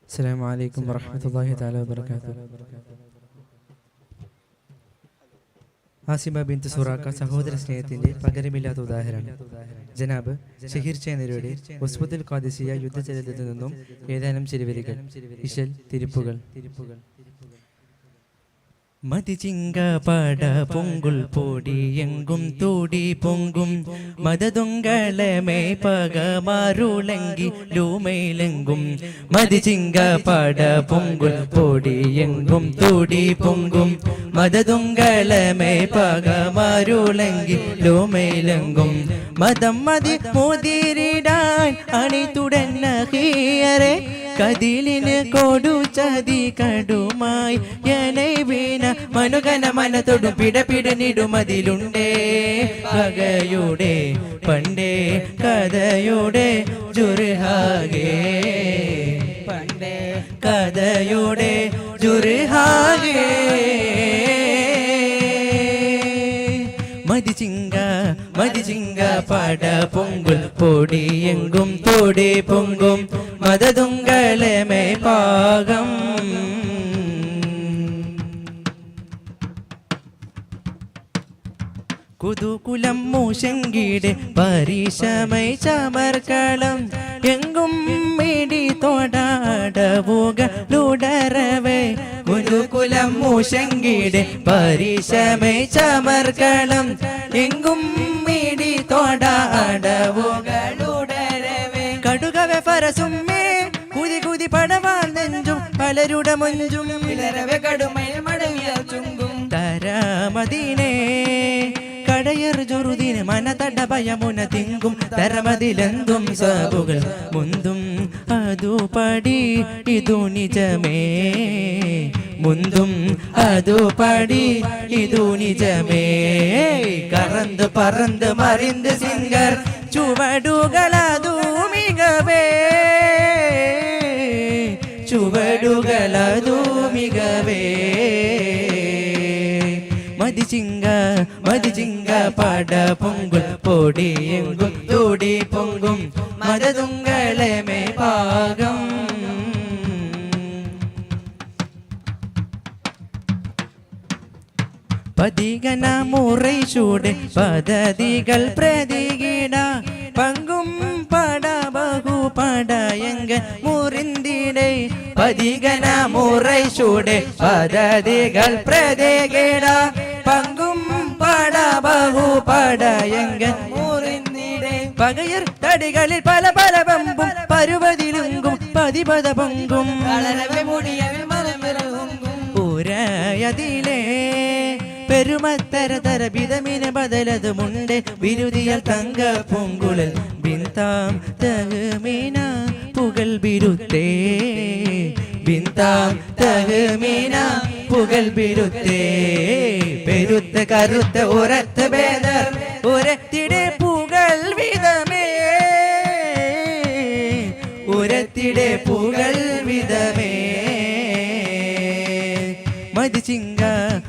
അസ്സലാമു അലൈക്കും വറഹ്മത്തുള്ളാഹി തആല വബറകാതുഹു. ആസിമ ബിൻത് സുറാഖ സഹോദര സ്നേഹത്തിന്റെ പകരമില്ലാത്ത ഉദാഹരണം. ജനാബ് ഷഹീർ ചേനരുടെ ഉസ്ബത്തുൽ ഖാദിസിയ യുദ്ധചരിത്രത്തിൽ നിന്നും ഏതാനും ചിരുവരികൾ. ഇശൽ തിരുപ്പുകൾ. മതിചിങ്ക പട പൊങ്കുൽ പൊടി എങ്കും തൂടി പൊങ്കും മദതുങ്കളമേ പകമാരുളങ്കി ലൂമയിലെങ്കും മതിചിങ്ക പട പൊങ്കുൽ പൊടി എങ്കും തൂടി പൊങ്കും മദതുങ്കളമേ പകമാരുളങ്കി ലൂമയിലെങ്കും മദം മതി മോതിരിടാൻ അണിതുടന്ന ഹീയരെ കതിലിന് കൊടു ചതി കടുമായി എനൈ വീണ മനുകന മനത്തൊടും പിടപിടനിടുമതിലുണ്ടേ പകയുടെ പണ്ടേ കഥയുടെ ജുർഹാഗേ പണ്ടേ കഥയുടെ ജുർഹാഗേ മതിചിങ്ക പട പൊങ്കുൽ പൊടി എങ്കും തോടി പൊങ്കും മദതുങ്കളമേ പാകം കുതുകുലം മൂശങ്കിടെ പരീശമൈ ചമർക്കളം എങ്കും മിടി തോടാടവുകളുടരവേ കുതുകുലം മൂശങ്കിടെ പരീശമൈ ചമർക്കളം എങ്കും മിടി തോടാടവുകളുടരവേ കടുകവെ ഫരസുമ്മേ കുതി കുതി പടവാൾ നെഞ്ചും പലരുടെ മുഞ്ചും ഇലരവെ കടുമയിൽ മടങ്ങിയ ചുങ്കും തരാമദീനേ കടയർ ജുറുദിന് മനതട ഭയമുന തിങ്കും തരമതിലെന്തും സാബുകൾ മുന്തും അതുപടി ഇതു നിജമേ മുന്തും അതുപടി ഇതു നിജമേ കറந்து പറந்து മറിந்து സിംഗർ ചുവടുകളതു മികവേ ചുവടുകളതു മികവേ മതിചിങ്ക പട പൊങ്കുൽ പൊടി എങ്കും തൂടി പൊങ്കും മദതുങ്കളമേ പാകം പതികന മുറൈ ചൂട് പദതികൾ പ്രതികിട പങ്കും പട ബഹു പടയങ്ക മുറിന്തിടേ പതികന മുറൈ ചൂട് പദതികൾ പ്രതികിട പങ്കും പട ബഹു പടയങ്ക മുറിന്തിടേ പകയർ തടികളിൽ പല പല പമ്പും പരുവതിലുങ്കും പതിപത പൊങ്കും പുരയതിലേ പെരുമത്തര തര വിധമിന ബദലതുമുണ്ട് വിരുതിയൽ തങ്ക പൊങ്കുഴൽ ബിന്താം തഹമീന പുകൾ ബിരുത്തേ ബിന്താം തഹമീന പുകൾ ബിരുത്തേ പെരുത്ത കരുത്ത ഉരത്ത ഭേദർ ഉരത്തിടെ പുകൾ വിധമേ ഉരത്തിടെ പുകൾ വിധമേ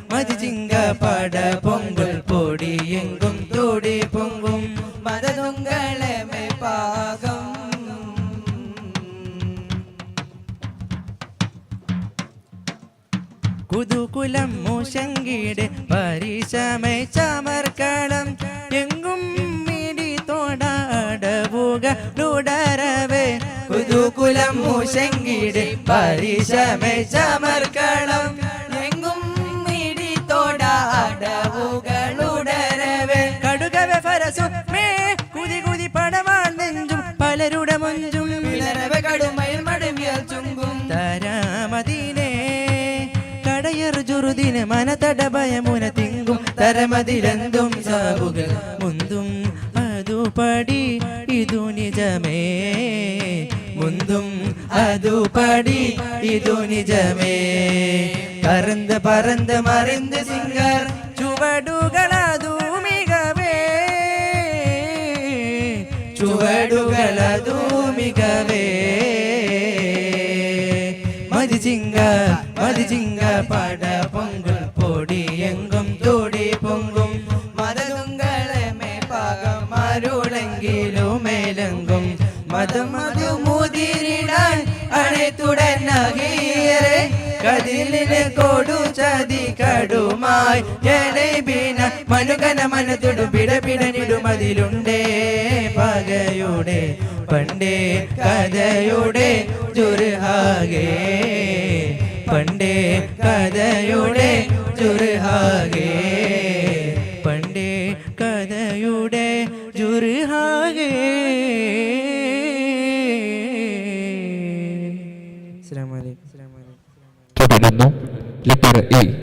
മതിചിങ്ക പട പൊങ്കുൽ പൊടി എങ്കും തോടി പൊങ്കും മദതുങ്കളമേ പാകം കുതുകുലം മൂശങ്കിടെ പരീശമൈ ചമർക്കളം എങ്കും മിടി തോടാടവുകളുടരവേ കുതുകുലം മൂശങ്കിടെ പരീശമൈ ചമർക്കളം കടുകവെ ഫരസുമേ കുതി കുതി പടവാൾ നെഞ്ചും പലരുടെ മുഞ്ചും കടുമയിൽ മടങ്ങിയ ചുങ്കും തരാമദീനേ കടയർ ജുറുദിന് മനതട ഭയമുന തിങ്കും തരമതിലെന്തും സാബുകൾ മുന്തും അതുപടി ഇതു നിജമേ മുന്തും അതുപടി ഇതു നിജമേ കറந்து പറந்து മറിந்து സിംഗർ ചുവടുകളതു മികവേ ചുവടുകളതു മികവേ മതിചിങ്ക പട പൊങ്കുൽ പൊടി എങ്കും തോടി പൊങ്കും മദതുങ്കളമേ പാകം മാരുളെങ്കിലും മേലങ്കും മതമതു മുതിരിടാൻ അണത്തുടനകീറെ കതിലിന് കൊടു ചതി കടുമായി ജലബീന മനുകന മനത്തുടു പിടപിടനിടുമതിലുണ്ടേ പകയുടെ പണ്ടേ കഥയുടെ ജുർഹാഗേ പണ്ടേ കഥയുടെ ജുർഹാഗേ പണ്ടേ കഥയുടെ ജുർഹാഗേ. അസ്സലാമു അലൈക്കും. തുടരുന്നു ലെറ്റർ എ.